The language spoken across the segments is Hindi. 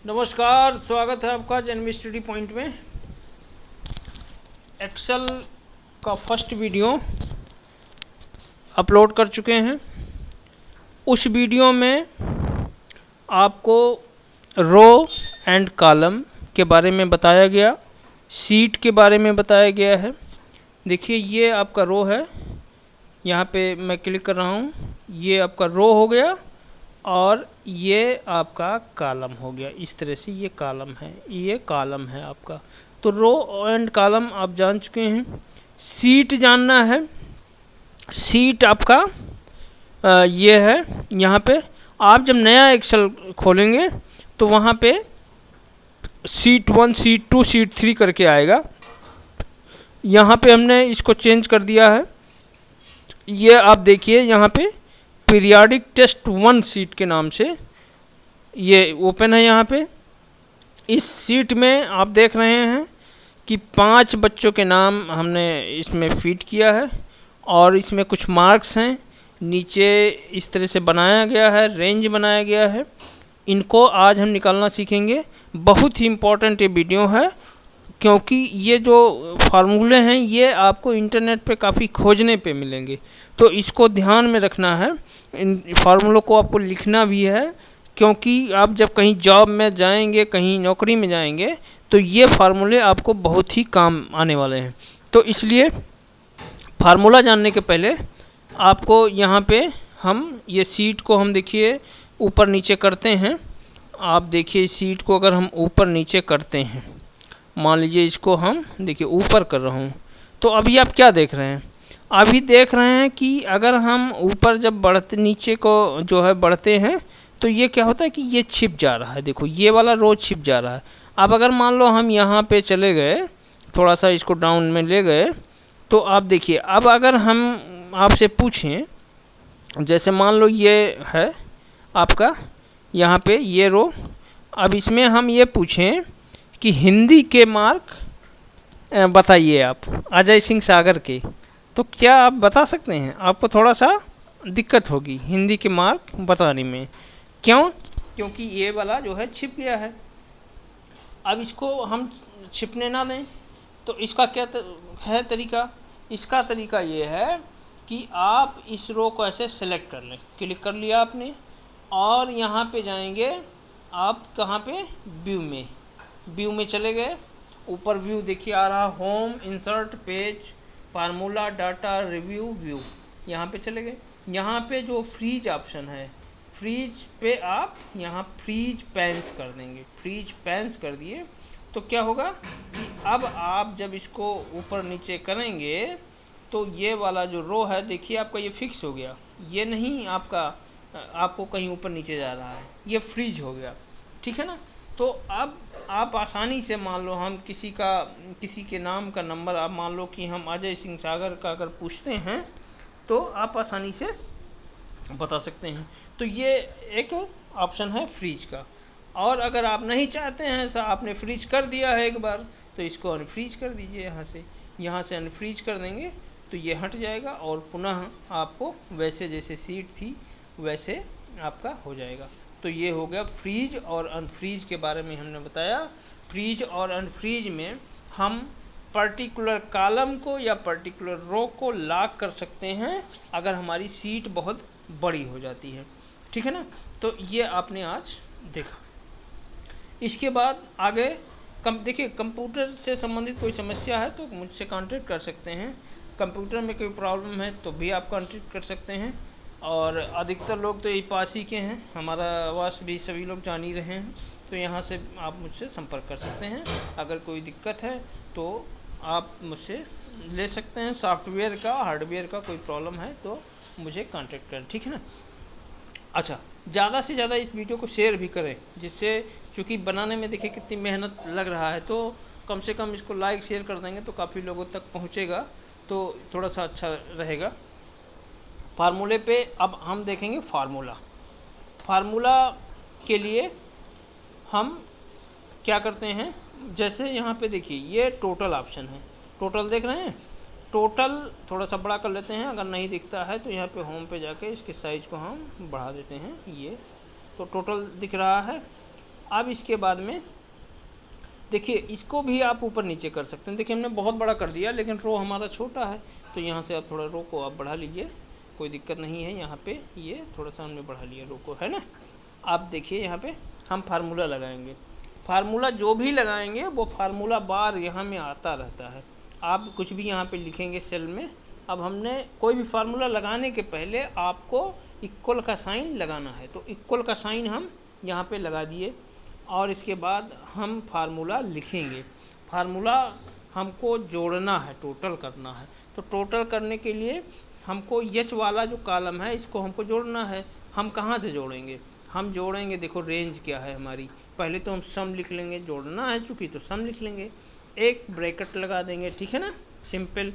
नमस्कार, स्वागत है आपका जेएनवी स्टडी पॉइंट में। एक्सेल का फर्स्ट वीडियो अपलोड कर चुके हैं। उस वीडियो में आपको रो एंड कॉलम के बारे में बताया गया, शीट के बारे में बताया गया है। देखिए ये आपका रो है, यहाँ पे मैं क्लिक कर रहा हूँ, ये आपका रो हो गया और ये आपका कॉलम हो गया। इस तरह से ये कॉलम है, ये कॉलम है आपका। तो रो एंड कॉलम आप जान चुके हैं। शीट जानना है, शीट आपका ये है। यहाँ पे आप जब नया एक्सेल खोलेंगे तो वहाँ पे शीट 1, शीट 2, शीट 3 करके आएगा। यहाँ पे हमने इसको चेंज कर दिया है। ये आप देखिए यहाँ पे पीरियाडिक टेस्ट 1 शीट के नाम से ये ओपन है। यहाँ पे इस शीट में आप देख रहे हैं कि 5 बच्चों के नाम हमने इसमें फीड किया है और इसमें कुछ मार्क्स हैं। नीचे इस तरह से बनाया गया है, रेंज बनाया गया है। इनको आज हम निकालना सीखेंगे। बहुत ही इम्पोर्टेंट ये वीडियो है क्योंकि ये जो फार्मूले हैं ये आपको इंटरनेट पे काफ़ी खोजने पे मिलेंगे, तो इसको ध्यान में रखना है। इन फार्मूलों को आपको लिखना भी है क्योंकि आप जब कहीं जॉब में जाएंगे, कहीं नौकरी में जाएंगे, तो ये फार्मूले आपको बहुत ही काम आने वाले हैं। तो इसलिए फार्मूला जानने के पहले आपको यहाँ पे हम ये शीट को हम देखिए ऊपर नीचे करते हैं। आप देखिए शीट को अगर हम ऊपर नीचे करते हैं, मान लीजिए इसको हम देखिए ऊपर कर रहा हूँ, तो अभी आप क्या देख रहे हैं? अभी देख रहे हैं कि अगर हम ऊपर जब बढ़ते नीचे को जो है बढ़ते हैं तो ये क्या होता है कि ये छिप जा रहा है। देखो ये वाला रो छिप जा रहा है। अब अगर मान लो हम यहाँ पे चले गए, थोड़ा सा इसको डाउन में ले गए, तो आप देखिए अब अगर हम आपसे पूछें, जैसे मान लो ये है आपका यहाँ पे ये रो, अब इसमें हम ये पूछें कि हिंदी के मार्क बताइए आप अजय सिंह सागर के, तो क्या आप बता सकते हैं? आपको थोड़ा सा दिक्कत होगी हिंदी के मार्क बताने में। क्यों? क्योंकि ये वाला जो है छिप गया है। अब इसको हम छिपने ना दें तो इसका क्या है तरीका? इसका तरीका ये है कि आप इस रो को ऐसे सेलेक्ट कर लें। क्लिक कर लिया आपने और यहाँ पे जाएंगे आप, कहाँ पे? व्यू में। व्यू में चले गए, ऊपर व्यू देखिए आ रहा, home, insert, page, formula, data, review, view. यहाँ पे चले गए। यहाँ पे जो फ्रीज ऑप्शन है, फ्रीज पे आप यहाँ फ्रीज पेंस कर देंगे। फ्रीज पेंस कर दिए तो क्या होगा कि अब आप जब इसको ऊपर नीचे करेंगे तो ये वाला जो रो है देखिए आपका ये फिक्स हो गया। ये नहीं आपका आपको कहीं ऊपर नीचे जा रहा है, ये फ्रीज हो गया। ठीक है ना? तो अब आप आसानी से मान लो हम किसी के नाम का नंबर, आप मान लो कि हम अजय सिंह सागर का अगर पूछते हैं तो आप आसानी से बता सकते हैं। तो ये एक ऑप्शन है फ्रीज का। और अगर आप नहीं चाहते हैं ऐसा, आपने फ्रीज कर दिया है एक बार, तो इसको अनफ्रीज कर दीजिए। यहाँ से अनफ्रीज कर देंगे तो ये हट जाएगा और पुनः आपको वैसे जैसे सीट थी वैसे आपका हो जाएगा। तो ये हो गया फ्रीज और अनफ्रीज के बारे में हमने बताया। फ्रीज और अनफ्रीज में हम पर्टिकुलर कॉलम को या पर्टिकुलर रो को लॉक कर सकते हैं अगर हमारी सीट बहुत बड़ी हो जाती है। ठीक है ना? तो ये आपने आज देखा। इसके बाद आगे देखिए कंप्यूटर से संबंधित कोई समस्या है तो मुझसे कांटेक्ट कर सकते हैं। कंप्यूटर में कोई प्रॉब्लम है तो भी आप कांटेक्ट कर सकते हैं। और अधिकतर लोग तो यही पास ही के हैं, हमारा आवास भी सभी लोग जान ही रहे हैं, तो यहाँ से आप मुझसे संपर्क कर सकते हैं। अगर कोई दिक्कत है तो आप मुझसे ले सकते हैं। सॉफ्टवेयर का, हार्डवेयर का कोई प्रॉब्लम है तो मुझे कांटेक्ट करें। ठीक है ना? अच्छा, ज़्यादा से ज़्यादा इस वीडियो को शेयर भी करें, जिससे चूँकि बनाने में देखिए कितनी मेहनत लग रहा है, तो कम से कम इसको लाइक शेयर कर देंगे तो काफ़ी लोगों तक पहुँचेगा, तो थोड़ा सा अच्छा रहेगा। फार्मूले पे अब हम देखेंगे फार्मूला। फार्मूला के लिए हम क्या करते हैं, जैसे यहाँ पे देखिए ये टोटल ऑप्शन है। टोटल देख रहे हैं? टोटल थोड़ा सा बड़ा कर लेते हैं, अगर नहीं दिखता है तो यहाँ पे होम पे जाके इसके साइज़ को हम बढ़ा देते हैं। ये तो टोटल दिख रहा है। अब इसके बाद में देखिए इसको भी आप ऊपर नीचे कर सकते हैं। देखिए हमने बहुत बड़ा कर दिया, लेकिन रो हमारा छोटा है, तो यहाँ से आप थोड़ा रो को आप बढ़ा लीजिए, कोई दिक्कत नहीं है। यहाँ पे ये थोड़ा सा हमने बढ़ा लिया रो को, है ना। आप देखिए यहाँ पे हम फार्मूला लगाएंगे। फार्मूला जो भी लगाएंगे वो फार्मूला बार यहाँ में आता रहता है। आप कुछ भी यहाँ पे लिखेंगे सेल में। अब हमने कोई भी फार्मूला लगाने के पहले आपको इक्वल का साइन लगाना है, तो इक्वल का साइन हम यहाँ पे लगा दिए और इसके बाद हम फार्मूला लिखेंगे। फार्मूला हमको जोड़ना है, टोटल करना है। तो टोटल करने के लिए हमको एच वाला जो कॉलम है इसको हमको जोड़ना है। हम कहाँ से जोड़ेंगे? हम जोड़ेंगे, देखो रेंज क्या है हमारी, पहले तो हम सम लिख लेंगे, जोड़ना है चूँकि तो सम लिख लेंगे, एक ब्रैकेट लगा देंगे, ठीक है ना, सिंपल।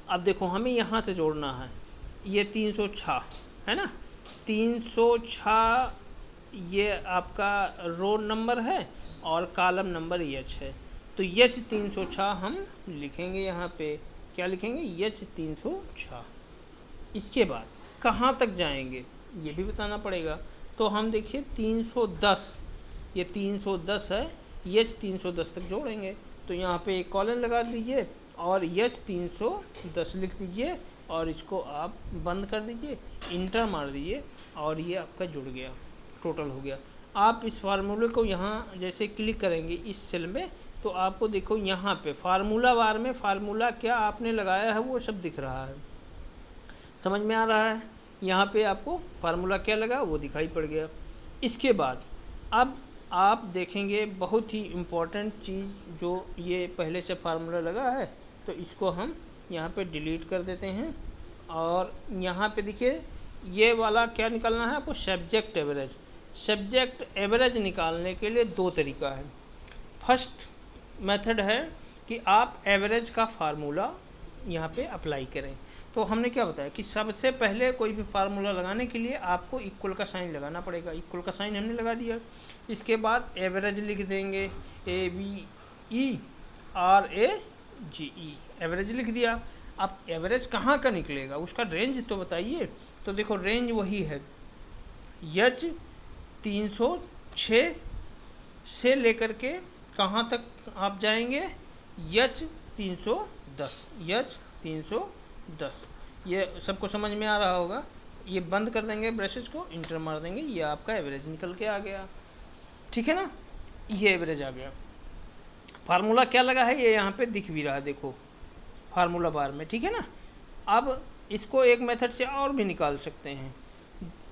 अब देखो हमें यहाँ से जोड़ना है, ये 306 है ना, 306 ये आपका रो नंबर है और कॉलम नंबर एच है। तो एच 306 हम लिखेंगे यहाँ पे, क्या लिखेंगे? एच 306। इसके बाद कहाँ तक जाएंगे ये भी बताना पड़ेगा। तो हम देखिए 310, ये 310 है, एच 310 तक जोड़ेंगे। तो यहाँ पे एक कॉलन लगा दीजिए और एच 310 लिख दीजिए और इसको आप बंद कर दीजिए, इंटर मार दीजिए और ये आपका जुड़ गया, टोटल हो गया। आप इस फार्मूले को यहाँ जैसे क्लिक करेंगे इस सेल में, तो आपको देखो यहाँ पे फार्मूला बार में फार्मूला क्या आपने लगाया है वो सब दिख रहा है, समझ में आ रहा है। यहाँ पे आपको फार्मूला क्या लगा वो दिखाई पड़ गया। इसके बाद अब आप देखेंगे बहुत ही इम्पोर्टेंट चीज़, जो ये पहले से फार्मूला लगा है तो इसको हम यहाँ पे डिलीट कर देते हैं। और यहाँ पे देखिए ये वाला क्या निकालना है आपको? Subject average. सब्जेक्ट एवरेज निकालने के लिए दो तरीका है। फर्स्ट मेथड है कि आप एवरेज का फार्मूला यहाँ पे अप्लाई करें। तो हमने क्या बताया कि सबसे पहले कोई भी फार्मूला लगाने के लिए आपको इक्वल का साइन लगाना पड़ेगा। इक्वल का साइन हमने लगा दिया। इसके बाद एवरेज लिख देंगे, AVERAGE, एवरेज लिख दिया। अब एवरेज कहाँ का निकलेगा, उसका रेंज तो बताइए। तो देखो रेंज वही है, एच 306 से लेकर के कहाँ तक आप जाएंगे? H 310, H 310। ये सबको समझ में आ रहा होगा। ये बंद कर देंगे ब्रशेस को, इंटर मार देंगे, ये आपका एवरेज निकल के आ गया, ठीक है ना। ये एवरेज आ गया। फार्मूला क्या लगा है ये यहाँ पे दिख भी रहा है, देखो फार्मूला बार में, ठीक है ना। अब इसको एक मेथड से और भी निकाल सकते हैं।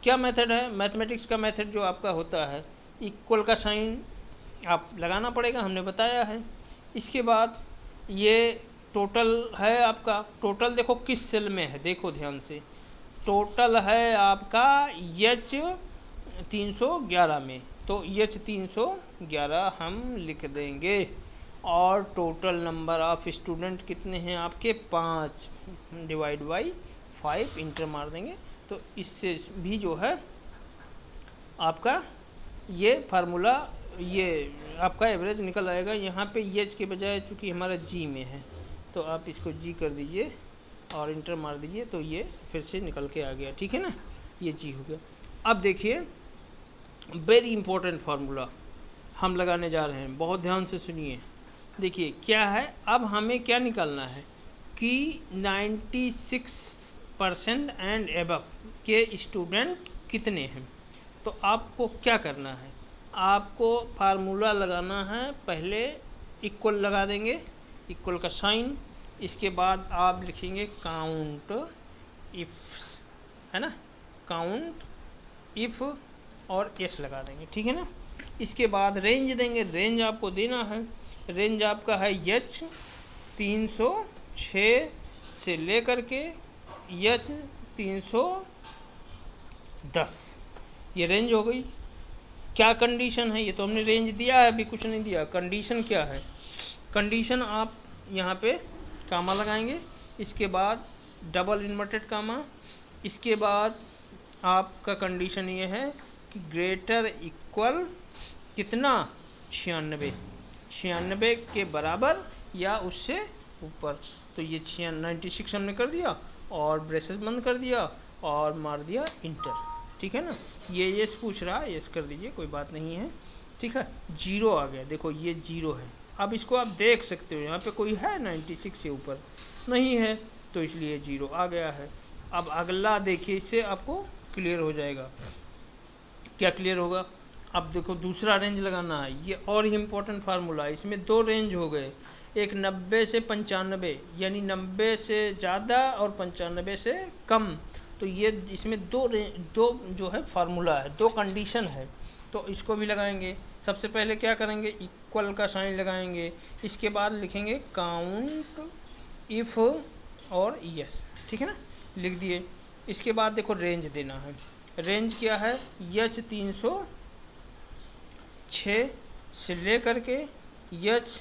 क्या मेथड है? मैथमेटिक्स का मेथड जो आपका होता है, इक्वल का साइन आप लगाना पड़ेगा, हमने बताया है। इसके बाद ये टोटल है आपका, टोटल देखो किस सेल में है, देखो ध्यान से, टोटल है आपका एच 311 में, तो एच 311 हम लिख देंगे। और टोटल नंबर ऑफ स्टूडेंट कितने हैं आपके? 5 डिवाइड बाई 5, इंटर मार देंगे। तो इससे भी जो है आपका ये फार्मूला, ये आपका एवरेज निकल आएगा। यहाँ पे एच के बजाय चूँकि हमारा जी में है तो आप इसको जी कर दीजिए और इंटर मार दीजिए, तो ये फिर से निकल के आ गया, ठीक है ना, ये जी हो गया। अब देखिए वेरी इंपॉर्टेंट फार्मूला हम लगाने जा रहे हैं, बहुत ध्यान से सुनिए। देखिए क्या है, अब हमें क्या निकालना है कि 96% एंड एबव के स्टूडेंट कितने हैं। तो आपको क्या करना है, आपको फार्मूला लगाना है। पहले इक्वल लगा देंगे, इक्वल का साइन। इसके बाद आप लिखेंगे काउंट इफ, है ना, काउंट इफ और एस लगा देंगे, ठीक है ना। इसके बाद रेंज देंगे, रेंज आपको देना है। रेंज आपका है एच 306 से लेकर के एच 310, ये रेंज हो गई। क्या कंडीशन है, ये तो हमने रेंज दिया है, अभी कुछ नहीं दिया। कंडीशन क्या है? कंडीशन आप यहाँ पे कामा लगाएंगे, इसके बाद डबल इन्वर्टेड कामा, इसके बाद आपका कंडीशन ये है कि ग्रेटर इक्वल कितना? 96 के बराबर या उससे ऊपर। तो ये 96 हमने कर दिया और ब्रेसेस बंद कर दिया और मार दिया इंटर, ठीक है ना। ये यस पूछ रहा है, यस कर दीजिए, कोई बात नहीं है। ठीक है, 0 आ गया, देखो ये 0 है। अब इसको आप देख सकते हो, यहाँ पे कोई है 96 से ऊपर नहीं है, तो इसलिए 0 आ गया है। अब अगला देखिए, इससे आपको क्लियर हो जाएगा। क्या क्लियर होगा? अब देखो दूसरा रेंज लगाना है, ये और ही इम्पोर्टेंट फार्मूला है। इसमें 2 रेंज हो गए, एक 90 से 95, यानी 90 से ज़्यादा और 95 से कम। तो ये इसमें दो जो है फार्मूला है, 2 कंडीशन है, तो इसको भी लगाएंगे। सबसे पहले क्या करेंगे, इक्वल का साइन लगाएंगे, इसके बाद लिखेंगे काउंट इफ़ और यस, ठीक है ना, लिख दिए। इसके बाद देखो रेंज देना है, रेंज क्या है, यच 306 से लेकर के यच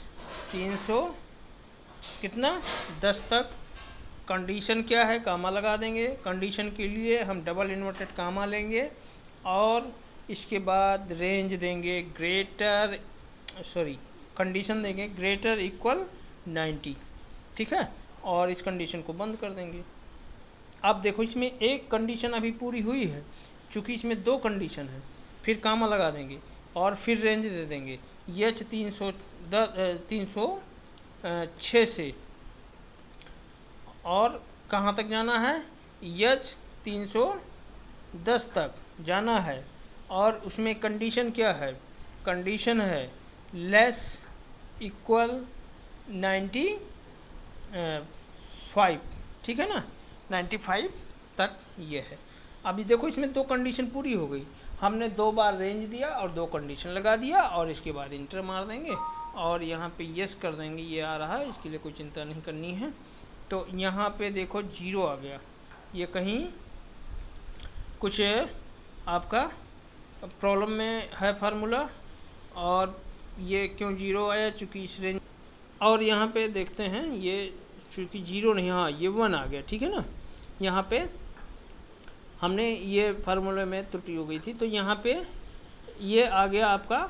300 कितना 10 तक। कंडीशन क्या है, कामा लगा देंगे। कंडीशन के लिए हम डबल इन्वर्टेड कामा लेंगे, और इसके बाद रेंज देंगे ग्रेटर, कंडीशन देंगे ग्रेटर इक्वल 90, ठीक है, और इस कंडीशन को बंद कर देंगे। अब देखो इसमें एक कंडीशन अभी पूरी हुई है, चूँकि इसमें 2 कंडीशन है, फिर कामा लगा देंगे और फिर रेंज दे देंगे यच 306 से, और कहाँ तक जाना है, यच 310 तक जाना है। और उसमें कंडीशन क्या है, कंडीशन है लेस इक्वल 95, ठीक है ना, 95 तक ये है। अभी देखो इसमें 2 कंडीशन पूरी हो गई, हमने 2 बार रेंज दिया और 2 कंडीशन लगा दिया, और इसके बाद इंटर मार देंगे और यहाँ पे यस कर देंगे। ये आ रहा है, इसके लिए कोई चिंता नहीं करनी है। तो यहाँ पे देखो 0 आ गया, ये कहीं कुछ आपका प्रॉब्लम में है फार्मूला, और ये क्यों 0 आया, चूँकि इस रेंज। और यहाँ पे देखते हैं, ये चूँकि 0 नहीं, हाँ ये 1 आ गया, ठीक है ना। यहाँ पे हमने ये फार्मूले में त्रुटि हो गई थी, तो यहाँ पे ये आ गया आपका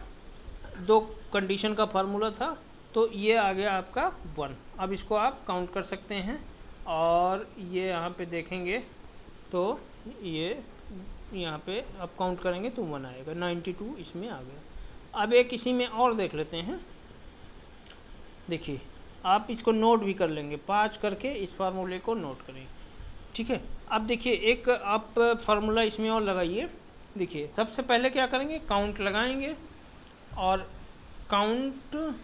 2 कंडीशन का फार्मूला था, तो ये आ गया आपका 1। अब इसको आप काउंट कर सकते हैं, और ये यहाँ पे देखेंगे तो ये यहाँ पे आप काउंट करेंगे तो 1 आएगा, 92 इसमें आ गया। अब एक इसी में और देख लेते हैं, देखिए आप इसको नोट भी कर लेंगे, 5 करके इस फार्मूले को नोट करें, ठीक है। अब देखिए एक आप फार्मूला इसमें और लगाइए, देखिए सबसे पहले क्या करेंगे, काउंट लगाएंगे, और काउंट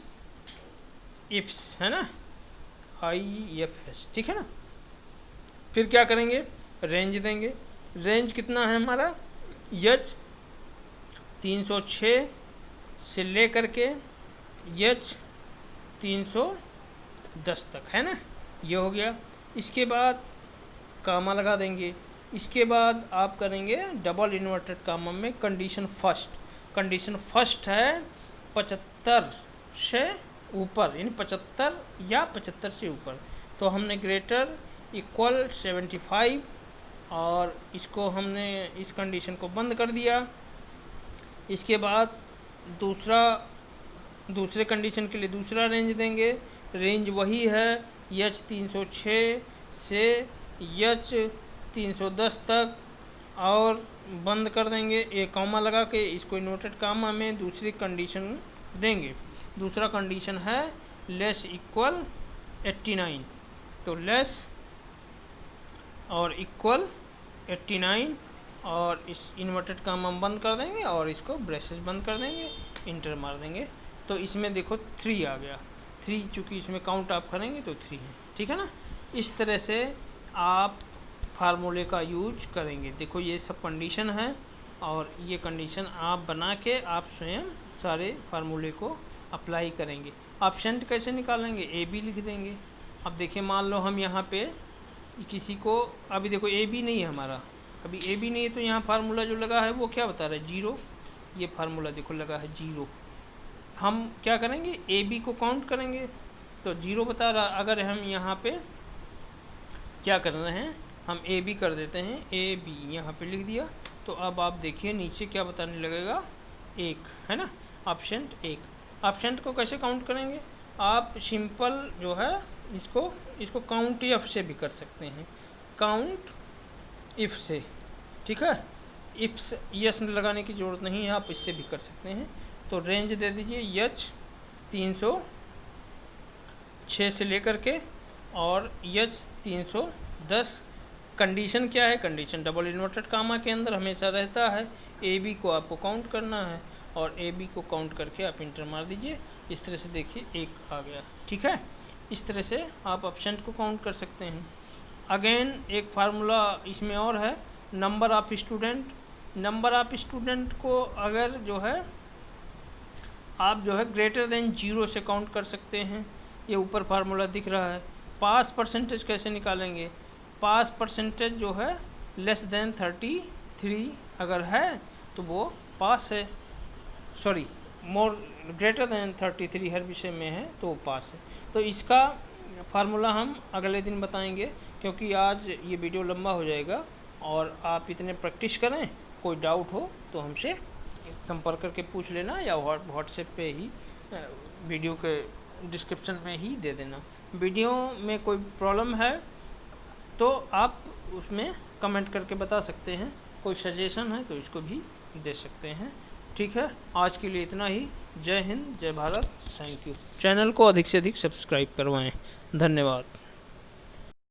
इफ्स है ना, IFS, ठीक है ना। फिर क्या करेंगे, रेंज देंगे। रेंज कितना है हमारा, यच 306 से लेकर के यच 310 तक, है ना, ये हो गया। इसके बाद कामा लगा देंगे, इसके बाद आप करेंगे डबल इन्वर्टेड कामा में कंडीशन फर्स्ट। कंडीशन फर्स्ट है 75 से ऊपर, यानी 75 या 75 से ऊपर, तो हमने ग्रेटर इक्वल 75, और इसको हमने इस कंडीशन को बंद कर दिया। इसके बाद दूसरे कंडीशन के लिए दूसरा रेंज देंगे, रेंज वही है यच 306 से यच 310 तक, और बंद कर देंगे, एक कॉमा लगा के इसको इन्वर्टेड कामा में दूसरी कंडीशन देंगे। दूसरा कंडीशन है लेस इक्वल 89, तो लेस और इक्वल 89, और इस इन्वर्टेड कामा बंद कर देंगे और इसको ब्रेसेस बंद कर देंगे, इंटर मार देंगे। तो इसमें देखो 3 आ गया, 3 चूँकि इसमें काउंट आप करेंगे तो 3 है, ठीक है ना। इस तरह से आप फार्मूले का यूज करेंगे। देखो ये सब कंडीशन है, और ये कंडीशन आप बना के आप स्वयं सारे फार्मूले को अप्लाई करेंगे। आप शंट कैसे निकालेंगे, AB लिख देंगे। अब देखिए मान लो हम यहाँ पे किसी को, अभी देखो AB नहीं है हमारा, अभी AB नहीं है, तो यहाँ फार्मूला जो लगा है वो क्या बता रहा है, 0। ये फार्मूला देखो लगा है 0। हम क्या करेंगे, AB को काउंट करेंगे, तो 0 बता रहा। अगर हम यहाँ पे क्या कर रहे हैं, हम AB कर देते हैं, AB यहाँ पे लिख दिया, तो अब आप देखिए नीचे क्या बताने लगेगा, 1, है ना, ऑप्शन 1। ऑप्शन को कैसे काउंट करेंगे, आप सिंपल जो है इसको काउंट इफ से भी कर सकते हैं, काउंट इफ से, ठीक है। इफ यस लगाने की ज़रूरत नहीं है, आप इससे भी कर सकते हैं। तो रेंज दे दीजिए H 306 से लेकर के और H 310। कंडीशन क्या है? कंडीशन डबल इन्वर्टेड कामा के अंदर हमेशा रहता है। ए बी को आपको काउंट करना है और ए बी को काउंट करके आप इंटर मार दीजिए। इस तरह से देखिए एक आ गया, ठीक है। इस तरह से आप ऑप्शन को काउंट कर सकते हैं। अगेन एक फार्मूला इसमें और है, number of student. Number of student को अगर जो है आप जो है ग्रेटर देन 0 से काउंट कर सकते हैं। ये ऊपर फार्मूला दिख रहा है। पास परसेंटेज कैसे निकालेंगे? पास परसेंटेज जो है लेस देन 33 अगर है तो वो पास है, सॉरी मोर ग्रेटर देन 33 हर विषय में है तो वो पास है। तो इसका फार्मूला हम अगले दिन बताएंगे, क्योंकि आज ये वीडियो लंबा हो जाएगा और आप इतने प्रैक्टिस करें। कोई डाउट हो तो हमसे संपर्क करके पूछ लेना या व्हाट्सएप पे ही वीडियो के डिस्क्रिप्शन में ही दे देना। वीडियो में कोई प्रॉब्लम है तो आप उसमें कमेंट करके बता सकते हैं। कोई सजेशन है तो इसको भी दे सकते हैं। ठीक है, आज के लिए इतना ही। जय हिंद, जय भारत, थैंक यू। चैनल को अधिक से अधिक सब्सक्राइब करवाएं। धन्यवाद।